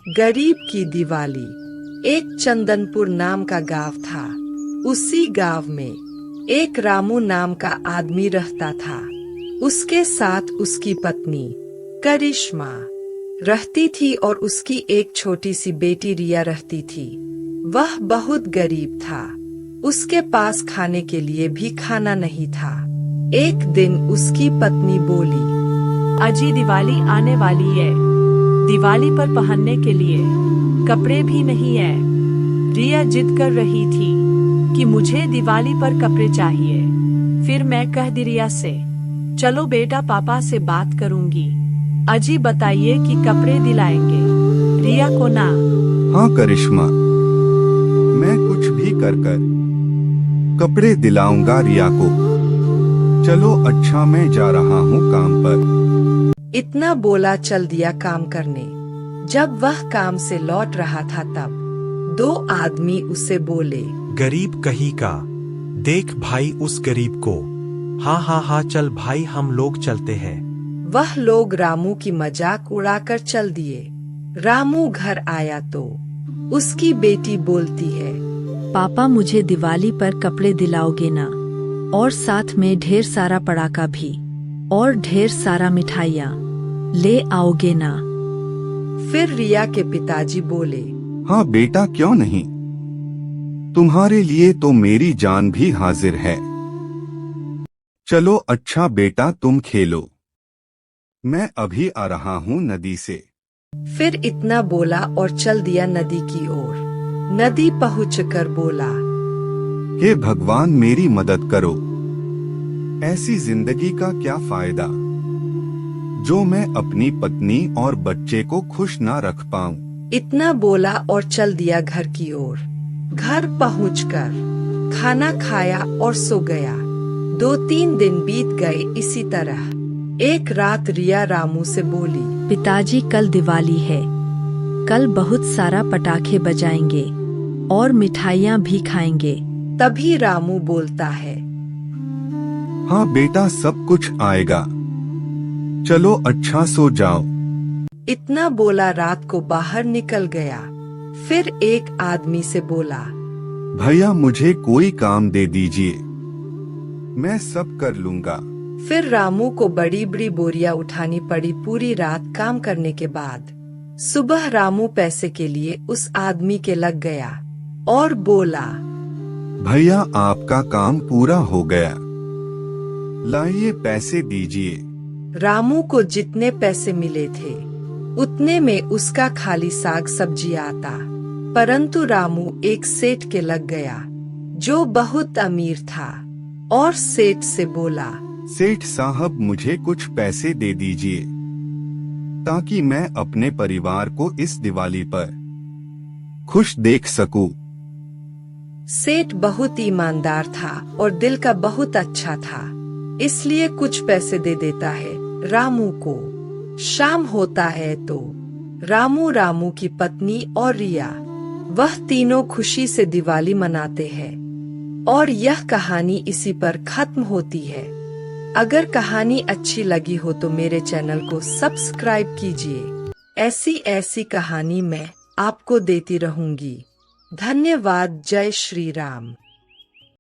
गरीब की दिवाली। एक चंदनपुर नाम का गांव था। उसी गांव में एक रामू नाम का आदमी रहता था। उसके साथ उसकी पत्नी करिश्मा रहती थी और उसकी एक छोटी सी बेटी रिया रहती थी। वह बहुत गरीब था। उसके पास खाने के लिए भी खाना नहीं था। एक दिन उसकी पत्नी बोली, अजी दिवाली आने वाली है। दिवाली पर पहनने के लिए कपड़े भी नहीं है। रिया जिद कर रही थी कि मुझे दिवाली पर कपड़े चाहिए। फिर मैं कह दी रिया से, चलो बेटा पापा से बात करूंगी। अजी बताइए कि कपड़े दिलाएंगे रिया को ना। हाँ करिश्मा, मैं कुछ भी कर कपड़े दिलाऊंगा रिया को। चलो अच्छा, मैं जा रहा हूँ काम पर। इतना बोला चल दिया काम करने। जब वह काम से लौट रहा था तब दो आदमी उसे बोले, गरीब कहीं का, देख भाई उस गरीब को। हाँ हाँ हाँ, चल भाई हम लोग चलते हैं। वह लोग रामू की मजाक उड़ाकर चल दिए। रामू घर आया तो उसकी बेटी बोलती है, पापा मुझे दिवाली पर कपड़े दिलाओगे ना, और साथ में ढेर सारा पटाखा भी, और ढेर सारा मिठाइयाँ ले आओगे ना। फिर रिया के पिताजी बोले, हाँ बेटा क्यों नहीं, तुम्हारे लिए तो मेरी जान भी हाजिर है। चलो अच्छा बेटा तुम खेलो, मैं अभी आ रहा हूँ नदी से। फिर इतना बोला और चल दिया नदी की ओर। नदी पहुंचकर बोला, हे भगवान मेरी मदद करो, ऐसी जिंदगी का क्या फायदा जो मैं अपनी पत्नी और बच्चे को खुश ना रख पाऊं। इतना बोला और चल दिया घर की ओर। घर पहुंचकर खाना खाया और सो गया। 2-3 दिन बीत गए इसी तरह। एक रात रिया रामू से बोली, पिताजी कल दिवाली है, कल बहुत सारा पटाखे बजाएंगे और मिठाइयाँ भी खाएंगे। तभी रामू बोलता है, हाँ बेटा सब कुछ आएगा, चलो अच्छा सो जाओ। इतना बोला रात को बाहर निकल गया। फिर एक आदमी से बोला, भैया मुझे कोई काम दे दीजिए, मैं सब कर लूंगा। फिर रामू को बड़ी बड़ी बोरियां उठानी पड़ी। पूरी रात काम करने के बाद सुबह रामू पैसे के लिए उस आदमी के लग गया और बोला, भैया आपका काम पूरा हो गया, लाइए पैसे दीजिए। रामू को जितने पैसे मिले थे उतने में उसका खाली साग सब्जी आता। परंतु रामू एक सेठ के लग गया जो बहुत अमीर था और सेठ से बोला, सेठ साहब मुझे कुछ पैसे दे दीजिए ताकि मैं अपने परिवार को इस दिवाली पर खुश देख सकूं। सेठ बहुत ईमानदार था और दिल का बहुत अच्छा था, इसलिए कुछ पैसे दे देता है रामू को। शाम होता है तो रामू की पत्नी और रिया, वह तीनों खुशी से दिवाली मनाते हैं और यह कहानी इसी पर खत्म होती है। अगर कहानी अच्छी लगी हो तो मेरे चैनल को सब्सक्राइब कीजिए। ऐसी कहानी मैं आपको देती रहूंगी। धन्यवाद। जय श्री राम।